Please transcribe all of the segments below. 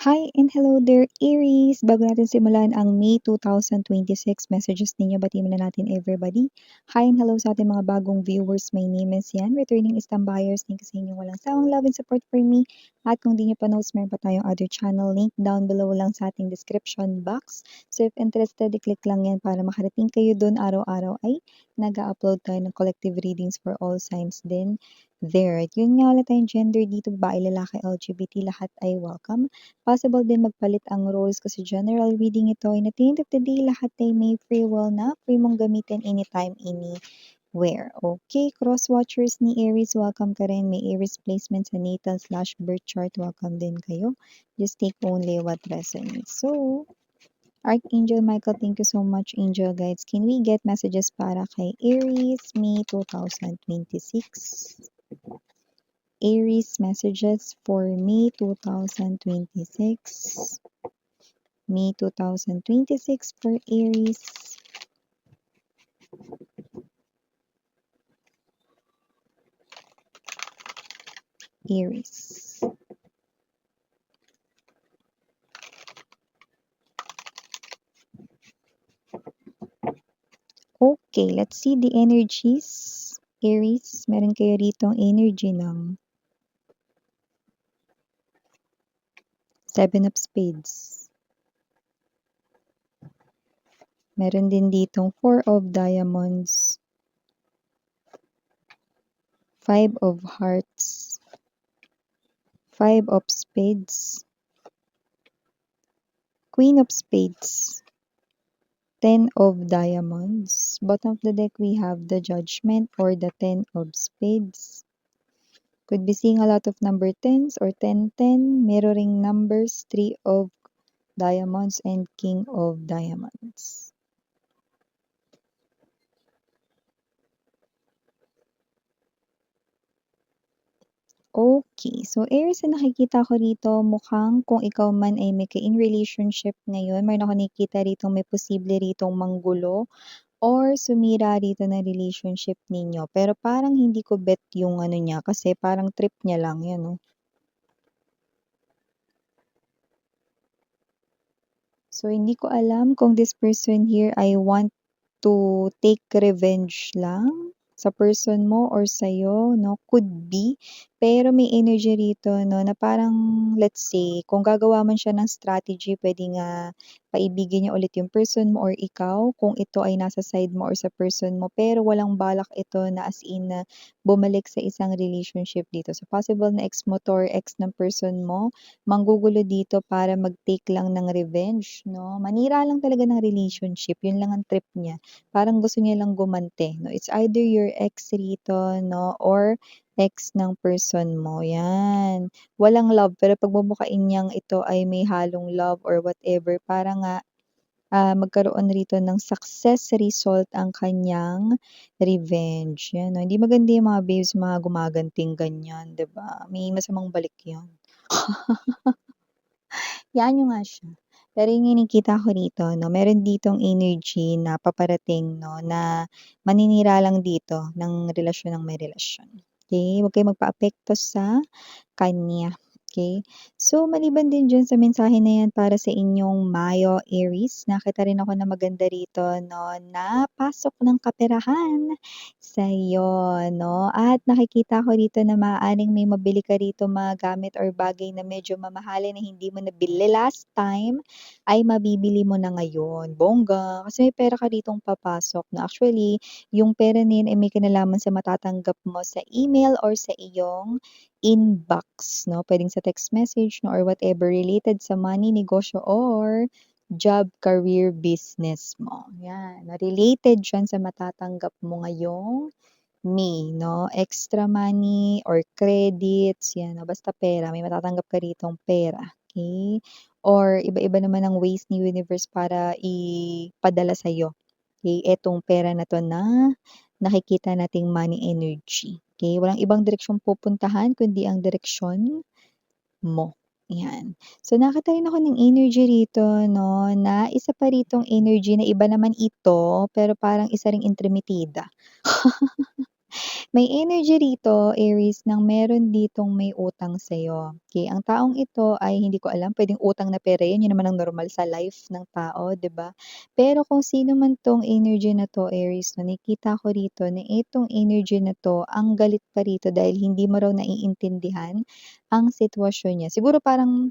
Hi and hello there, Aries! Bago natin simulan ang May 2026 messages ninyo, batiin muna natin everybody. Hi and hello sa ating mga bagong viewers. My name is Yan, returning Istam buyers. Thank you sa inyong walang sawang love and support for me. At kung di nyo pa notes, meron pa tayong other channel link down below lang sa ating description box. So if interested, i-click lang yan para makarating kayo dun. Araw-araw ay nag-upload tayo ng collective readings for all signs din there. At yun nga, wala tayong gender dito, babae, lalaki, LGBT, lahat ay welcome. Possible din magpalit ang roles kasi general reading ito and at the end of the day, lahat ay may free will na free mong gamitin anytime, anywhere. Okay, cross-watchers ni Aries, welcome ka rin. May Aries placement sa natal/birth chart, welcome din kayo. Just take only what resonates. So, Archangel Michael, thank you so much, Angel Guides. Can we get messages para kay Aries, May 2026? Aries messages for May 2026. May 2026 for Aries. Aries. Okay, let's see the energies. Aries, meron kayo rito ang energy ng Seven of Spades. Meron din ditong Four of Diamonds. Five of Hearts. Five of Spades. Queen of Spades. Ten of Diamonds. Bottom of the deck, we have the Judgment or the Ten of Spades. Could be seeing a lot of number 10s or 10-10, mirroring numbers, Three of Diamonds and King of Diamonds. Okay, so Aries, na nakikita ko rito, mukhang kung ikaw man ay may ka-in relationship ngayon, mayroon ako nakikita rito may posible ritong manggulo or sumira rito na relationship ninyo. Pero parang hindi ko bet yung ano niya kasi parang trip niya lang, yan oh. So, hindi ko alam kung this person here ay want to take revenge lang sa person mo or sa'yo, no? Could be. Pero may energy rito, no, na parang, let's say, kung gagawa man siya ng strategy, pwede nga paibigin niya ulit yung person mo or ikaw, kung ito ay nasa side mo or sa person mo. Pero walang balak ito na as in na bumalik sa isang relationship dito. So, possible na ex mo to or ex ng person mo, manggugulo dito para mag-take lang ng revenge, no? Manira lang talaga ng relationship, yun lang ang trip niya. Parang gusto niya lang gumante, no? It's either your ex rito, no, or ex ng person mo, yan. Walang love, pero pagbubukain niyang ito ay may halong love or whatever, para nga magkaroon rito ng success result ang kanyang revenge. Yan, no? Hindi maganda yung mga babes, mga gumaganting ganyan, 'di ba? May masamang balik 'yan. Hayaan niyo nga siya. Pero yung nakikita ko rito 'no, meron ditong energy na paparating 'no, na maninira lang dito ng relasyon ng may relasyon. Okey, huwag kayong magpaapekto sa kanya, okey? So, maliban din diyan sa mensahe na 'yan para sa inyong Mayo, Aries, nakita rin ako na maganda rito 'no, na pasok ng kaperahan sa'yo 'no, at nakikita ko rito na maaaring may mabili ka rito mga gamit or bagay na medyo mamahalin na hindi mo nabili last time, ay mabibili mo na ngayon. Bongga, kasi may pera ka ritong papasok na actually yung pera na yun ay may kinalaman sa matatanggap mo sa email or sa iyong inbox 'no, puwedeng sa text message 'no or whatever related sa money, negosyo or job, career, business mo, 'yan. Related siyan sa matatanggap mo ngayong May 'no, extra money or credits, 'yan 'no, basta pera, may matatanggap ka ritong pera, okey? Or iba-iba naman ang ways ni universe para ipadala sa'yo, okey, etong pera na 'to na nakikita nating money energy, okey? Walang ibang direksyong pupuntahan kundi ang direksyon mo, 'yan. So, nakita rin ako ng energy rito 'no, na isa pa ritong energy na iba naman ito, pero parang isa ring entremetida. May energy rito, Aries, ng meron ditong may utang sa'yo, okey. Ang taong ito ay hindi ko alam, puwedeng utang na pera 'yan, 'yun naman ang normal sa life ng tao, 'di ba? Pero kung sino man 'tong energy na 'to, Aries, 'no, nakikita ko rito na itong energy na 'to, ang galit pa rito dahil hindi mo raw naiintindihan ang sitwasyon niya. Siguro parang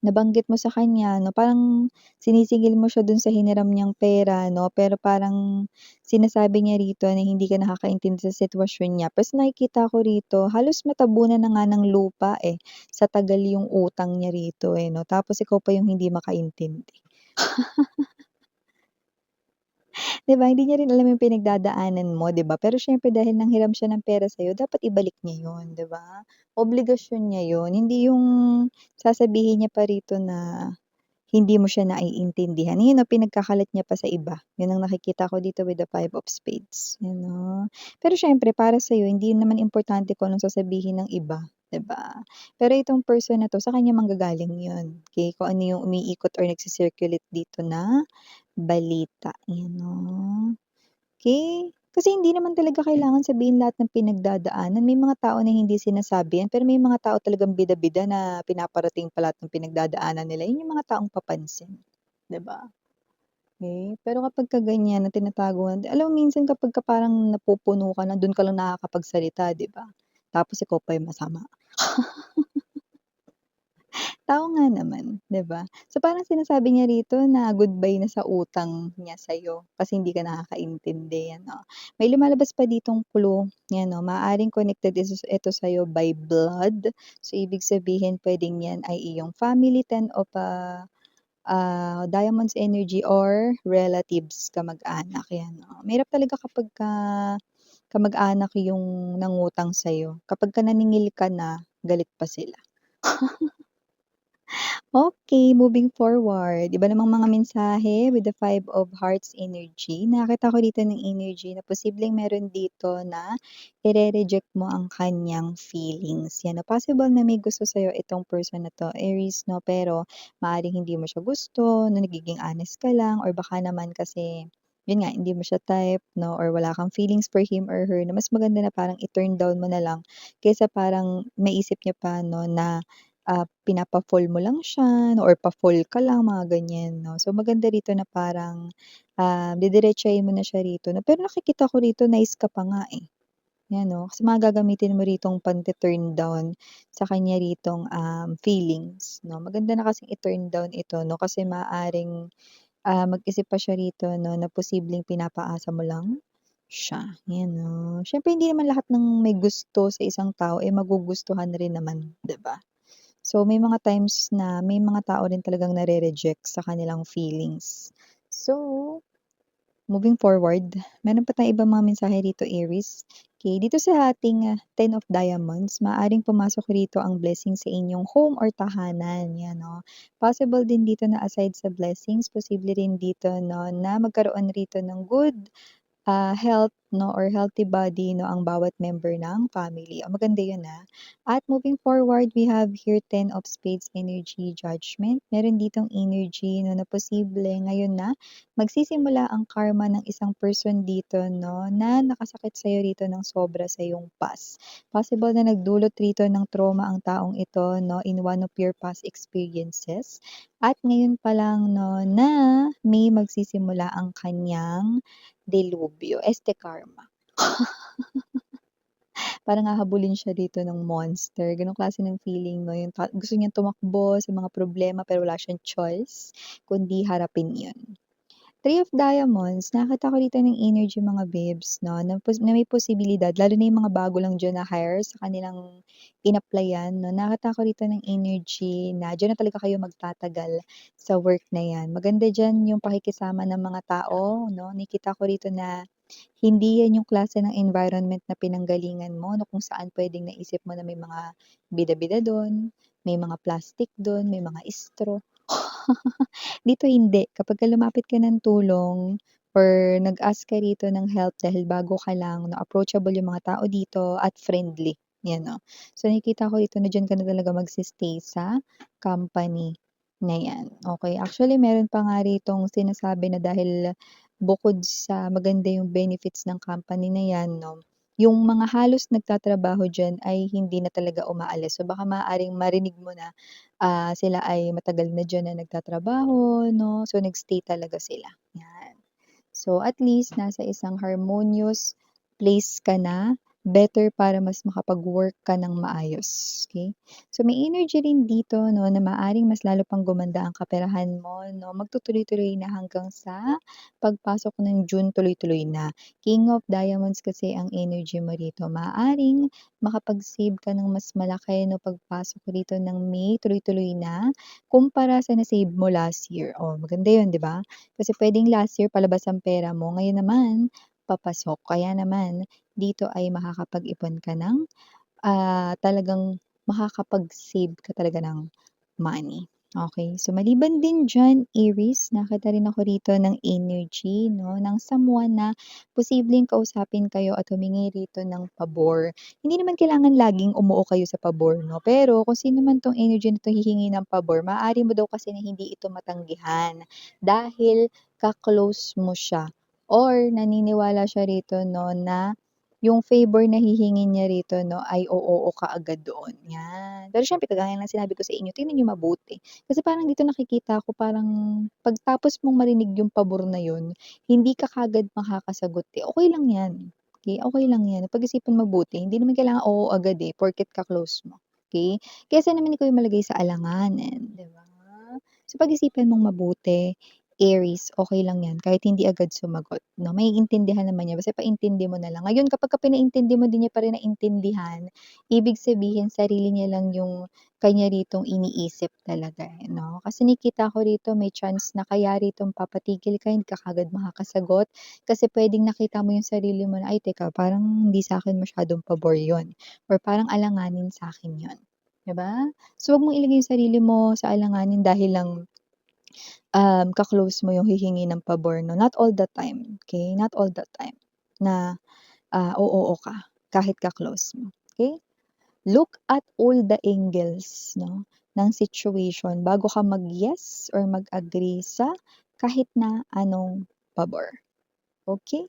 nabanggit mo sa kanya 'no, parang sinisingil mo siya dun sa hiniram niyang pera 'no, pero parang sinasabi niya rito na hindi ka nakakaintindi sa sitwasyon niya. Plus nakikita ko rito halos matabunan na nga ng lupa, eh, sa tagal yung utang niya rito, eh, 'no, tapos ikaw pa yung hindi makaintindi. 'Di ba, hindi niya rin alam yung pinagdadaanan mo, 'di ba? Pero siyempre dahil nanghiram siya ng pera sa'yo dapat ibalik niya yun, 'di ba? Obligasyon niya yun, hindi yung sasabihin niya pa rito na hindi mo siya naiintindihan, yun 'no, pinagkakalat niya pa sa iba, yun ang nakikita ko dito with the Five of Spades, yun 'no. Pero siyempre para sa'yo hindi naman importante kung anong sasabihin ng iba, 'di ba? Pero itong person na 'to sa kanya manggagaling yun, okey, kung ano yung umiikot or nagsi-circulate dito na balita, yan 'no. Okey, kasi hindi naman talaga kailangan sabihin lahat ng pinagdadaanan, may mga tao na hindi sinasabi yan, pero may mga tao talagang bida-bida na pinaparating pa lahat ng pinagdadaanan nila, yun yung mga taong papansin, 'di ba? Okey, pero kapagka ganyan na tinatago alam mo minsan kapagka parang napupuno ka na dun ka lang nakakapagsalita, 'di ba? Tapos ikaw pa yung masama. Tao nga naman, 'di ba? So, parang sinasabi niya rito na goodbye na sa utang niya sa'yo kasi hindi ka nakakaintindi, ano. May lumalabas pa ditong clue, 'yan 'no, maaaring connected ito sa'yo by blood. So, ibig sabihin puwedeng 'yan ay iyong family, Ten of, diamonds energy or relatives, kamag-anak, 'yan, oo. Mahirap talaga kapagka kamag-anak yung nangutang sa'yo. Kapagka naningil ka na, galit pa sila. Okay, moving forward, iba namang mga mensahe with the Five of Hearts energy. Nakakita ko dito ng energy na posibleng meron dito na ire-reject mo ang kanyang feelings. Yan, na possible na may gusto sa'yo itong person na 'to, Aries 'no, pero maaaring hindi mo siya gusto, na nagiging honest ka lang or baka naman kasi yun nga, hindi mo siya type 'no, or wala kang feelings for him or her na mas maganda na parang i-turn down mo na lang kaysa parang maisip niya pa 'no na pinapa-fall mo lang siya no, or pa-fall ka lang, mga ganyan 'no. So maganda rito na parang, didiretsahin mo na siya rito 'no, pero nakikita ko rito nice ka pa nga, eh, 'yan 'no. Kasi mga gagamitin mo ritong pante-turn down sa kanya ritong, feelings 'no. Maganda na kasing i-turn down ito 'no, kasi maaaring, mag-isip pa siya rito 'no, na posibleng pinapaasa mo lang siya, 'yan 'no. Siyempre hindi naman lahat ng may gusto sa isang tao, eh, magugustuhan rin naman, 'di ba? So, may mga times na may mga tao rin talagang nare-reject sa kanilang feelings. So, moving forward, meron pa tayong ibang mga mensahe dito, Aries. Okay, dito sa ating, Ten of Diamonds, maaaring pumasok rito ang blessing sa inyong home or tahanan, 'yan 'no. Possible din dito na aside sa blessings, posible rin dito 'no, na magkaroon rito ng good health 'no or healthy body 'no ang bawat member ng family. Maganda 'yun, At moving forward, we have here Ten of Spades energy, Judgment. Meron ditong energy 'no na posible ngayon na magsisimula ang karma ng isang person dito 'no na nakasakit sa'yo rito ng sobra sa iyong past. Possible na nagdulot rito ng trauma ang taong ito 'no in one of your past experiences at ngayon pa lang 'no na may magsisimula ang kanyang delubyo, este karma. Parang hahabulin siya dito ng monster, gano'ng klase ng feeling 'no, yung gusto niyang tumakbo sa mga problema pero wala siyang choice kundi harapin 'yun. Three of Diamonds, nakakita ko dito ng energy mga babes 'no, na may posibilidad lalo na yung mga bago lang diyan na hire sa kanilang in-applyan 'no, nakakita ko dito ng energy na diyan na talaga kayo magtatagal sa work na 'yan. Maganda diyan yung pakikisama ng mga tao 'no, nakikita ko rito na hindi 'yan yung klase ng environment na pinanggalingan mo 'no, kung saan puwedeng naisip mo na may mga bida-bida dun, may mga plastic dun, may mga straw. Dito hindi, kapagka lumapit ka ng tulong or nag-ask ka rito ng help dahil bago ka lang 'no, approachable yung mga tao dito at friendly, 'yan 'no. So nakikita ko dito na diyan ka na talaga magsi-stay sa company na 'yan, okey. Actually meron pa nga ritong sinasabi na dahil bukod sa maganda yung benefits ng company na 'yan 'no, yung mga halos nagtatrabaho diyan ay hindi na talaga umaalis. So, baka maaaring marinig mo na, sila ay matagal na diyan na nagtatrabaho 'no, so nag-stay talaga sila, 'yan. So, at least nasa isang harmonious place ka na, better para mas makapag-work ka ng maayos, okey? So, may energy rin dito 'no, na maaaring mas lalo pang gumanda ang kaperahan mo 'no, magtutuloy-tuloy na hanggang sa pagpasok ng June tuloy-tuloy na. King of Diamonds kasi ang energy mo rito, maaaring makapag-save ka ng mas malaki 'no, pagpasok rito ng May tuloy-tuloy na, kumpara sa na-save mo last year. Oh, maganda 'yun, 'di ba? Kasi puwedeng last year palabas ang pera mo, ngayon naman papasok. Kaya naman dito ay makakapag-ipon ka ng, talagang makakapag-save ka talaga ng money. Okay, so maliban din diyan, Aries, nakita rin ako rito ng energy 'no, ng someone na posibleng kausapin kayo at humingi rito ng pabor. Hindi naman kailangan laging umuo kayo sa pabor 'no, pero kung sino man 'tong energy na 'to hihingi ng pabor, maaari mo daw kasi na hindi ito matanggihan dahil ka-close mo siya or naniniwala siya rito 'no na yung favor na hihingin niya rito 'no ay o-oo ka agad doon, 'yan. Pero siyempre kagaya ng sinabi ko sa inyo, tingnan niyo mabuti. Kasi parang dito nakikita ko parang pagtapos mong marinig yung pabor na yun, hindi ka kaagad makakasagot, eh, okey lang 'yan, okey, okey lang 'yan. Pag-isipan mabuti, hindi naman kailangan oo agad, eh, porket ka-close mo, okey? Kaysa naman ikaw yung malagay sa alanganin, 'di ba? So pag-isipan mong mabuti, Aries, okey lang 'yan kahit hindi agad sumagot 'no, maiintindihan naman niya basta paintindi mo na lang. Ngayon kapagka pinaintindi mo din niya pa rin naintindihan, ibig sabihin sarili niya lang yung kanya ritong iniisip talaga, eh, 'no. Kasi nakikita ko rito may chance na kaya ritong papatigil ka, hindi ka kaagad makakasagot kasi puwedeng nakita mo yung sarili mo na, "Ay teka parang hindi sa'kin masyadong pabor 'yun or parang alanganin sa'kin 'yun." 'Di ba? So, 'wag mong ilagay yung sarili mo sa alanganin dahil lang ka-close mo yung hihingi ng pabor 'no, not all the time, okey? Not all the time na, o-oo ka kahit ka-close mo, okey? Look at all the angles 'no, ng situation bago ka mag-yes or mag-agree sa kahit na anong pabor, okey?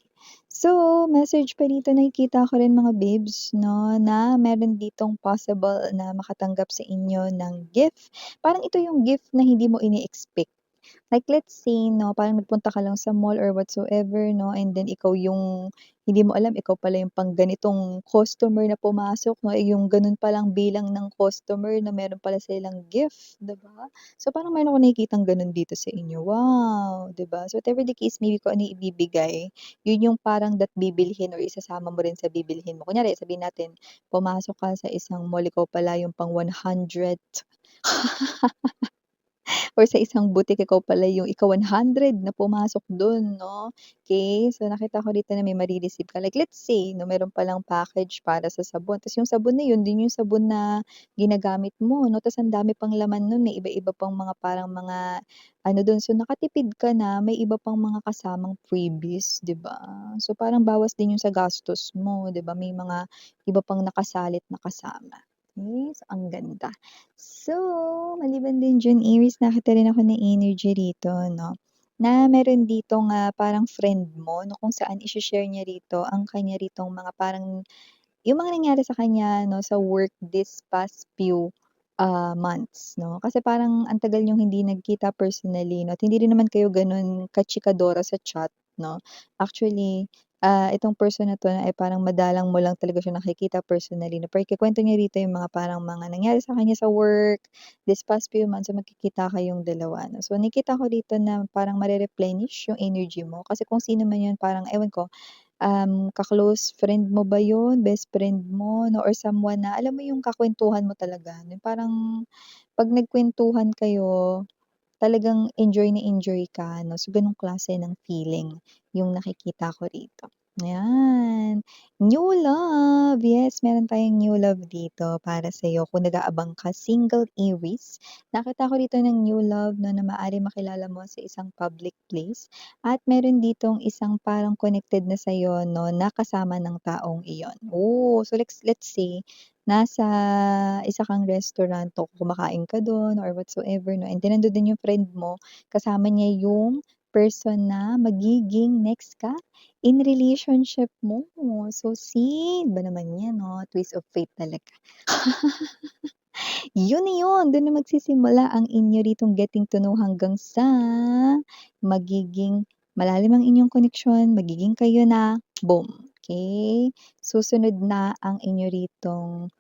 So, message pa dito nakikita ko rin mga babes 'no, na meron ditong possible na makatanggap sa inyo ng gift. Parang ito yung gift na hindi mo ini-expect. Like let's say 'no, parang nagpunta ka lang sa mall or whatsoever 'no, and then ikaw yung hindi mo alam ikaw pala yung pang ganitong customer na pumasok 'no, eh, yung gano'n palang bilang ng customer na meron pala silang gift, 'di ba? So, parang meron akong nakikitang gano'n dito sa inyo, wow, 'di ba? So, whatever the case maybe kung ano yung ibibigay, yun yung parang bibilhin or isasama mo rin sa bibilhin mo. Kunyari sabihin natin, pumasok ka sa isang mall, ikaw pala yung pang 100 or sa isang boutique ikaw pala yung ika-100 na pumasok dun 'no, okey. So, nakita ko dito na may mare-receive ka like let's say 'no, meron palang package para sa sabon ta's yung sabon na yun din yung sabon na ginagamit mo 'no, ta's ang dami pang laman nun, may iba-iba pang mga parang mga ano dun, so nakatipid ka na, may iba pang mga kasamang freebies, 'di ba? So, parang bawas din yun sa gastos mo, 'di ba, may mga iba pang nakasalit na kasama. Yes, ang ganda. So, maliban din diyan, Aries, nakita rin ako ng energy rito 'no, na meron ditong, parang friend mo 'no, kung saan ishi-share niya rito ang kanya ritong mga parang yung mga nangyari sa kanya 'no, sa work this past few, months 'no. Kasi parang ang tagal niyong hindi nagkita personally 'no, at hindi rin naman kayo gano'n ka-chikadora sa chat 'no. Actually, itong person na 'to ay parang madalang mo lang talaga siya nakikita personally 'no, pero ikukuwento niya rito yung mga parang mga nangyari sa kanya sa work, this past few months, so magkikita kayong dalawa 'no. So nakikita ko dito na parang mare-replenish yung energy mo kasi kung sino man yun parang ewan ko, ka-close friend mo ba yun, best friend mo 'no, or someone na alam mo yung kakwentuhan mo talaga, yung parang 'pag nagkwentuhan kayo, talagang enjoy na enjoy ka 'no, so gano'ng klase ng feeling yung nakikita ko rito, ayan. New love, yes meron tayong new love dito para sa'yo kung nag-aabang ka, single Aries. Nakita ko rito ng new love 'no, na maaaring makilala mo sa isang public place at meron ditong isang parang connected na sa'yo 'no, na kasama ng taong iyon. Oh, so let's say nasa isa kang restaurant o kumakain ka dun or whatsoever 'no, and then nandun din yung friend mo, kasama niya yung person na magiging next ka in relationship mo. So, seen ba naman 'yan 'no, twist of fate talaga. Yun na yun, dun na magsisimula ang inyo ditong getting to know hanggang sa magiging malalim ang inyong koneksyon, magiging kayo na, boom, okey? Susunod na ang inyo ritong,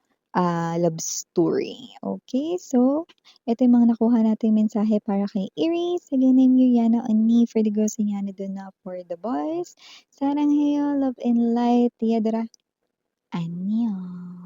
love story, okey? So, eto yung mga nakuha nating mensahe para kay Aries. Again, I'm Yuliana Oni for the girls and Yana dun na for the boys. 사랑해요, love and light. 얘들아, 안녕.